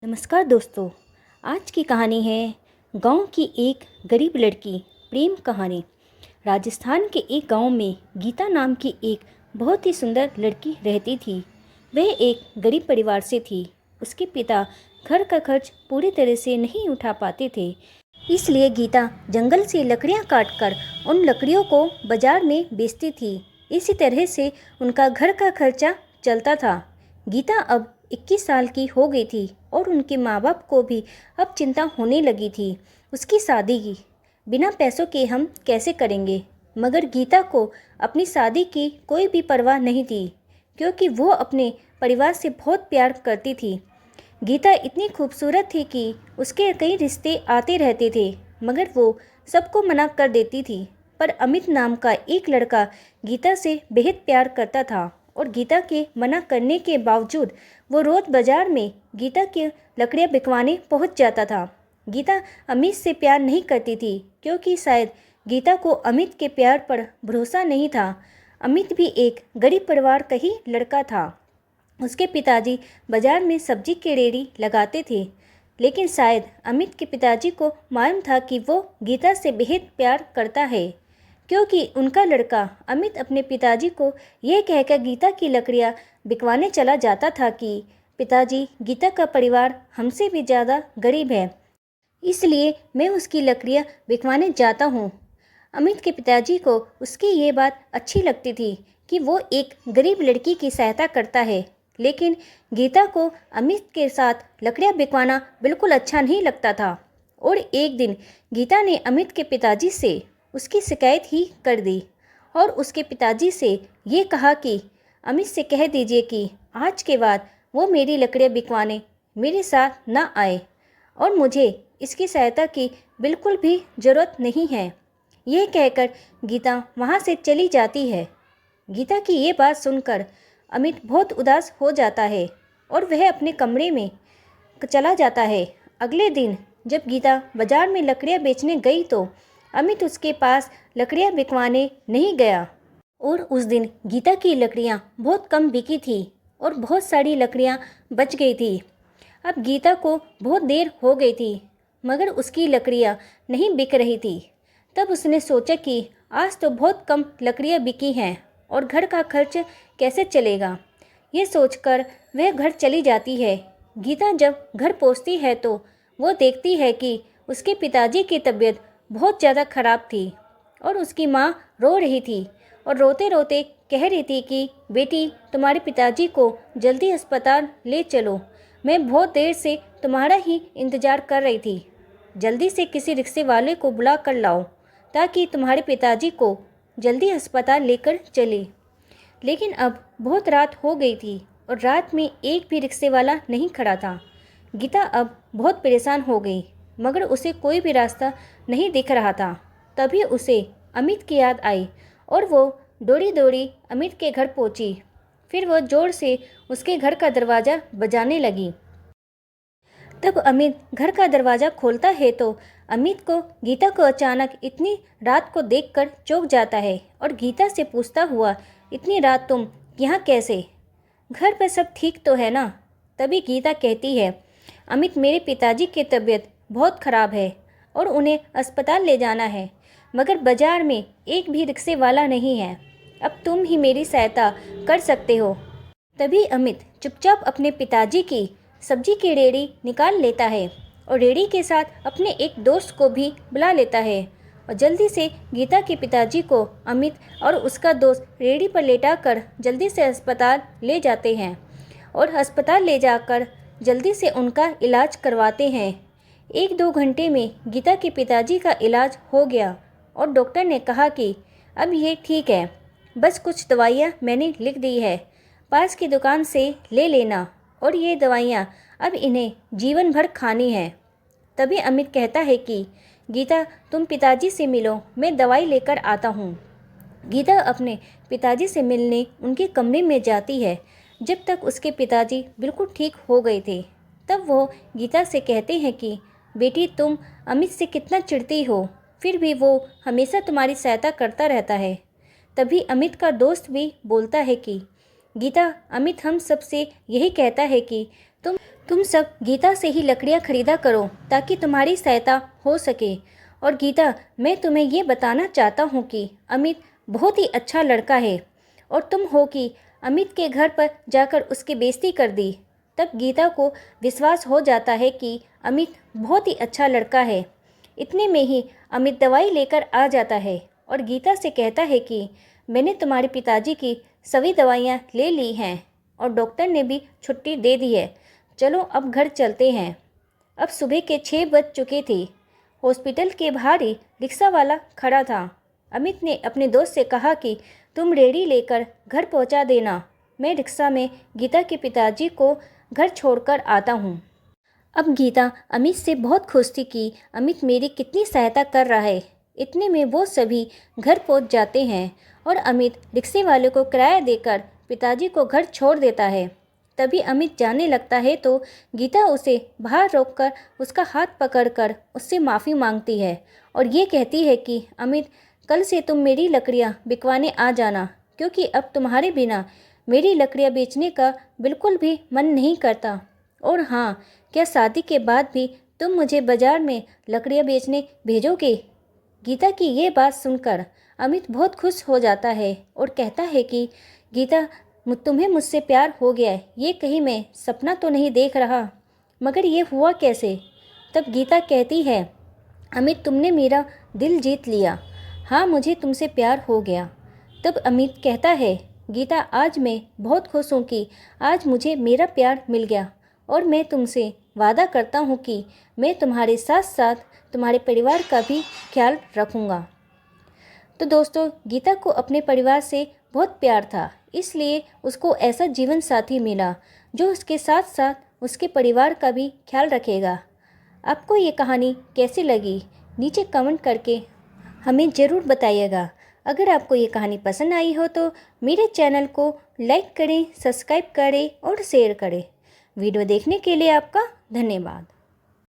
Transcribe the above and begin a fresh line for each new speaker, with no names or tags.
नमस्कार दोस्तों। आज की कहानी है गांव की एक गरीब लड़की प्रेम कहानी। राजस्थान के एक गांव में गीता नाम की एक बहुत ही सुंदर लड़की रहती थी। वह एक गरीब परिवार से थी। उसके पिता घर का खर्च पूरी तरह से नहीं उठा पाते थे, इसलिए गीता जंगल से लकड़ियां काटकर उन लकड़ियों को बाजार में बेचती थी। इसी तरह से उनका घर का खर्चा चलता था। गीता अब 21 साल की हो गई थी और उनके माँ बाप को भी अब चिंता होने लगी थी उसकी शादी की। बिना पैसों के हम कैसे करेंगे? मगर गीता को अपनी शादी की कोई भी परवाह नहीं थी, क्योंकि वो अपने परिवार से बहुत प्यार करती थी। गीता इतनी खूबसूरत थी कि उसके कई रिश्ते आते रहते थे, मगर वो सबको मना कर देती थी। पर अमित नाम का एक लड़का गीता से बेहद प्यार करता था और गीता के मना करने के बावजूद वो रोज़ बाजार में गीता की लकड़ियाँ बिकवाने पहुंच जाता था। गीता अमित से प्यार नहीं करती थी, क्योंकि शायद गीता को अमित के प्यार पर भरोसा नहीं था। अमित भी एक गरीब परिवार का ही लड़का था। उसके पिताजी बाजार में सब्जी की रेहड़ी लगाते थे, लेकिन शायद अमित के पिताजी को मालूम था कि वो गीता से बेहद प्यार करता है, क्योंकि उनका लड़का अमित अपने पिताजी को यह कहकर गीता की लकड़ियाँ बिकवाने चला जाता था कि पिताजी, गीता का परिवार हमसे भी ज़्यादा गरीब है, इसलिए मैं उसकी लकड़ियाँ बिकवाने जाता हूँ। अमित के पिताजी को उसकी ये बात अच्छी लगती थी कि वो एक गरीब लड़की की सहायता करता है, लेकिन गीता को अमित के साथ लकड़ियाँ बिकवाना बिल्कुल अच्छा नहीं लगता था। और एक दिन गीता ने अमित के पिताजी से उसकी शिकायत ही कर दी और उसके पिताजी से ये कहा कि अमित से कह दीजिए कि आज के बाद वो मेरी लकड़ियाँ बिकवाने मेरे साथ ना आए और मुझे इसकी सहायता की बिल्कुल भी ज़रूरत नहीं है। यह कहकर गीता वहाँ से चली जाती है। गीता की ये बात सुनकर अमित बहुत उदास हो जाता है और वह अपने कमरे में चला जाता है। अगले दिन जब गीता बाजार में लकड़ियाँ बेचने गई तो अमित उसके पास लकड़ियाँ बिकवाने नहीं गया और उस दिन गीता की लकड़ियाँ बहुत कम बिकी थी और बहुत सारी लकड़ियाँ बच गई थी। अब गीता को बहुत देर हो गई थी, मगर उसकी लकड़ियाँ नहीं बिक रही थी। तब उसने सोचा कि आज तो बहुत कम लकड़ियाँ बिकी हैं और घर का खर्च कैसे चलेगा। ये सोचकर वह घर चली जाती है। गीता जब घर पहुंचती है तो वो देखती है कि उसके पिताजी की तबीयत बहुत ज़्यादा ख़राब थी और उसकी माँ रो रही थी और रोते रोते कह रही थी कि बेटी, तुम्हारे पिताजी को जल्दी अस्पताल ले चलो। मैं बहुत देर से तुम्हारा ही इंतज़ार कर रही थी। जल्दी से किसी रिक्शे वाले को बुला कर लाओ ताकि तुम्हारे पिताजी को जल्दी अस्पताल लेकर चले। लेकिन अब बहुत रात हो गई थी और रात में एक भी रिक्शे वाला नहीं खड़ा था। गीता अब बहुत परेशान हो गई, मगर उसे कोई भी रास्ता नहीं दिख रहा था। तभी उसे अमित की याद आई और वो दौड़ी दौड़ी अमित के घर पहुंची। फिर वो जोर से उसके घर का दरवाज़ा बजाने लगी। तब अमित घर का दरवाज़ा खोलता है तो अमित को गीता को अचानक इतनी रात को देखकर चौंक जाता है और गीता से पूछता हुआ, इतनी रात तुम यहाँ कैसे? घर पर सब ठीक तो है ना? तभी गीता कहती है, अमित, मेरे पिताजी की तबीयत बहुत ख़राब है और उन्हें अस्पताल ले जाना है, मगर बाज़ार में एक भी रिक्शे वाला नहीं है। अब तुम ही मेरी सहायता कर सकते हो। तभी अमित चुपचाप अपने पिताजी की सब्जी की रेहड़ी निकाल लेता है और रेहड़ी के साथ अपने एक दोस्त को भी बुला लेता है और जल्दी से गीता के पिताजी को अमित और उसका दोस्त रेहड़ी पर लेटाकर जल्दी से अस्पताल ले जाते हैं और अस्पताल ले जाकर जल्दी से उनका इलाज करवाते हैं। 1-2 घंटे में गीता के पिताजी का इलाज हो गया और डॉक्टर ने कहा कि अब ये ठीक है, बस कुछ दवाइयाँ मैंने लिख दी है, पास की दुकान से ले लेना और ये दवाइयाँ अब इन्हें जीवन भर खानी है। तभी अमित कहता है कि गीता, तुम पिताजी से मिलो, मैं दवाई लेकर आता हूँ। गीता अपने पिताजी से मिलने उनके कमरे में जाती है। जब तक उसके पिताजी बिल्कुल ठीक हो गए थे, तब वो गीता से कहते हैं कि बेटी, तुम अमित से कितना चिढ़ती हो, फिर भी वो हमेशा तुम्हारी सहायता करता रहता है। तभी अमित का दोस्त भी बोलता है कि गीता, अमित हम सब से यही कहता है कि तुम सब गीता से ही लकड़ियाँ खरीदा करो ताकि तुम्हारी सहायता हो सके। और गीता, मैं तुम्हें ये बताना चाहता हूँ कि अमित बहुत ही अच्छा लड़का है और तुम हो कि अमित के घर पर जाकर उसकी बेइज्जती कर दी। तब गीता को विश्वास हो जाता है कि अमित बहुत ही अच्छा लड़का है। इतने में ही अमित दवाई लेकर आ जाता है और गीता से कहता है कि मैंने तुम्हारे पिताजी की सभी दवाइयाँ ले ली हैं और डॉक्टर ने भी छुट्टी दे दी है। चलो अब घर चलते हैं। अब सुबह के 6 बज चुके थे। हॉस्पिटल के बाहर ही रिक्शा वाला खड़ा था। अमित ने अपने दोस्त से कहा कि तुम रेडी लेकर घर पहुंचा देना, मैं रिक्शा में गीता के पिताजी को घर छोड़कर आता हूं। अब गीता अमित से बहुत खुश थी कि अमित मेरी कितनी सहायता कर रहा है। इतने में वो सभी घर पहुंच जाते हैं और अमित रिक्शे वाले को किराया देकर पिताजी को घर छोड़ देता है। तभी अमित जाने लगता है तो गीता उसे बाहर रोककर उसका हाथ पकड़कर उससे माफ़ी मांगती है और ये कहती है कि अमित, कल से तुम मेरी लकड़ियाँ बिकवाने आ जाना, क्योंकि अब तुम्हारे बिना मेरी लकड़ियाँ बेचने का बिल्कुल भी मन नहीं करता। और हाँ, क्या शादी के बाद भी तुम मुझे बाज़ार में लकड़ियाँ बेचने भेजोगे? गीता की ये बात सुनकर अमित बहुत खुश हो जाता है और कहता है कि गीता, तुम्हें मुझसे प्यार हो गया है, ये कहीं मैं सपना तो नहीं देख रहा, मगर ये हुआ कैसे? तब गीता कहती है, अमित, तुमने मेरा दिल जीत लिया। हाँ, मुझे तुमसे प्यार हो गया। तब अमित कहता है, गीता, आज मैं बहुत खुश हूँ कि आज मुझे मेरा प्यार मिल गया और मैं तुमसे वादा करता हूँ कि मैं तुम्हारे साथ साथ तुम्हारे परिवार का भी ख्याल रखूँगा। तो दोस्तों, गीता को अपने परिवार से बहुत प्यार था, इसलिए उसको ऐसा जीवन साथी मिला जो उसके साथ साथ उसके परिवार का भी ख्याल रखेगा। आपको ये कहानी कैसी लगी नीचे कमेंट करके हमें ज़रूर बताइएगा। अगर आपको ये कहानी पसंद आई हो तो मेरे चैनल को लाइक करें, सब्सक्राइब करें और शेयर करें। वीडियो देखने के लिए आपका धन्यवाद।